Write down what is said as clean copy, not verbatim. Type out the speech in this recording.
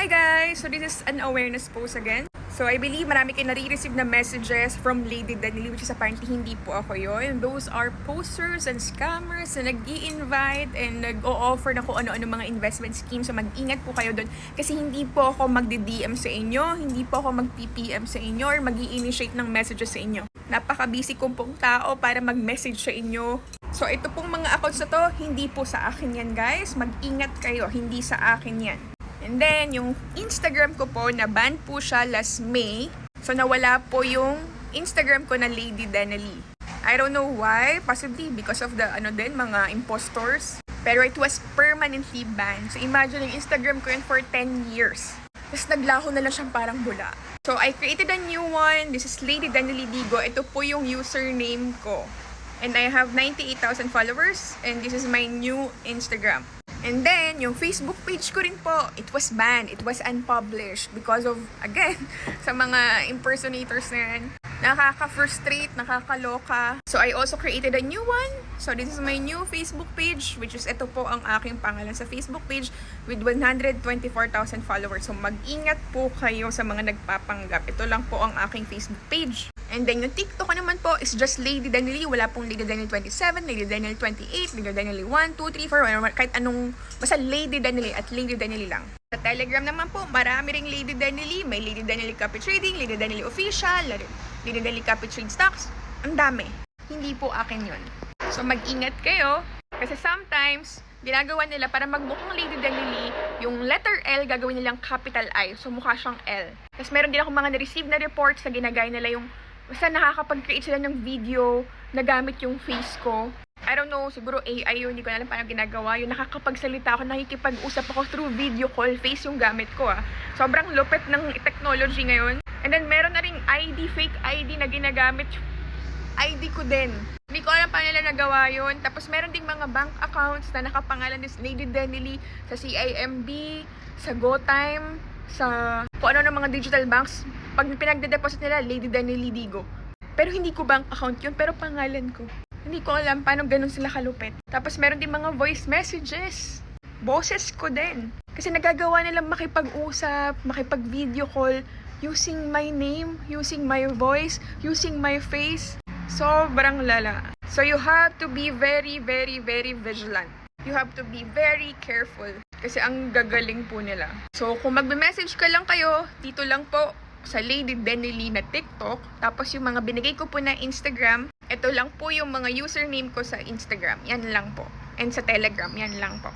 Hi guys! So this is an awareness post again. So I believe marami kayo nare-receive na messages from Lady Danily, which is apparently hindi po ako yun. Those are posters and scammers na nag-i-invite and nag-o-offer na kung ano-ano mga investment schemes. So mag-ingat po kayo doon kasi hindi po ako magdi-DM sa inyo, hindi po ako mag-PPM sa inyo or mag-i-initiate ng messages sa inyo. Napaka-busy kong pong tao para mag-message sa inyo. So ito pong mga accounts na to, hindi po sa akin yan guys. Mag-ingat kayo, hindi sa akin yan. And then, yung Instagram ko po, na-ban po siya last May. So, nawala po yung Instagram ko na Lady Danily. I don't know why. Possibly because of the, mga impostors. Pero it was permanently banned. So, imagine yung Instagram ko yun for 10 years. Tapos, naglaho na lang siyang parang bula. So, I created a new one. This is Lady Danily Digo. Ito po yung username ko. And I have 98,000 followers. And this is my new Instagram. And then, yung Facebook page ko rin po, it was banned. It was unpublished because of, again, sa mga impersonators na yan. Nakaka-frustrate, nakakaloka. So, I also created a new one. So, this is my new Facebook page, which is ito po ang aking pangalan sa Facebook page with 124,000 followers. So, mag-ingat po kayo sa mga nagpapanggap. Ito lang po ang aking Facebook page. And then, yung TikTok ko naman po is just Lady Danily. Wala pong Lady Danily 27, Lady Danily 28, Lady Danily 1, 2, 3, 4, kahit anong, basta Lady Danily at Lady Danily lang. Sa Telegram naman po, marami ring Lady Danily. May Lady Danily Copy Trading, Lady Danily Official, Lady Danily Copy Trade Stocks. Ang dami. Hindi po akin yun. So, mag-ingat kayo. Kasi sometimes, ginagawa nila para magmukhang Lady Danily, yung letter L gagawin nilang capital I. So, mukha siyang L. Tapos, meron din ako mga na-receive na reports na ginagaya nila yung basta nakakapag-create sila ng video na gamit yung face ko. I don't know, siguro AI yun, hindi ko na alam paano ginagawa. Yung nakakapagsalita ako, nakikipag-usap ako through video call, face yung gamit ko Sobrang lupit ng technology ngayon. And then meron na ring ID, fake ID na ginagamit. ID ko din. Hindi ko alam paano nila nagawa yun. Tapos meron ding mga bank accounts na nakapangalan ni Lady Danily sa CIMB, sa GoTime, sa kung ano ng mga digital banks. Pag pinagde-deposit nila, Lady Danily Digo. Pero hindi ko bank account yun, pero pangalan ko. Hindi ko alam paano ganun sila kalupit. Tapos meron din mga voice messages. Boses ko din. Kasi nagagawa nilang makipag-usap, makipag-video call, using my name, using my voice, using my face. Sobrang lala. So you have to be very, very, very vigilant. You have to be very careful. Kasi ang gagaling po nila. So kung magbe-message ka lang kayo, dito lang po sa Lady Danily na TikTok. Tapos yung mga binigay ko po na Instagram, ito lang po yung mga username ko sa Instagram. Yan lang po. And sa Telegram, yan lang po.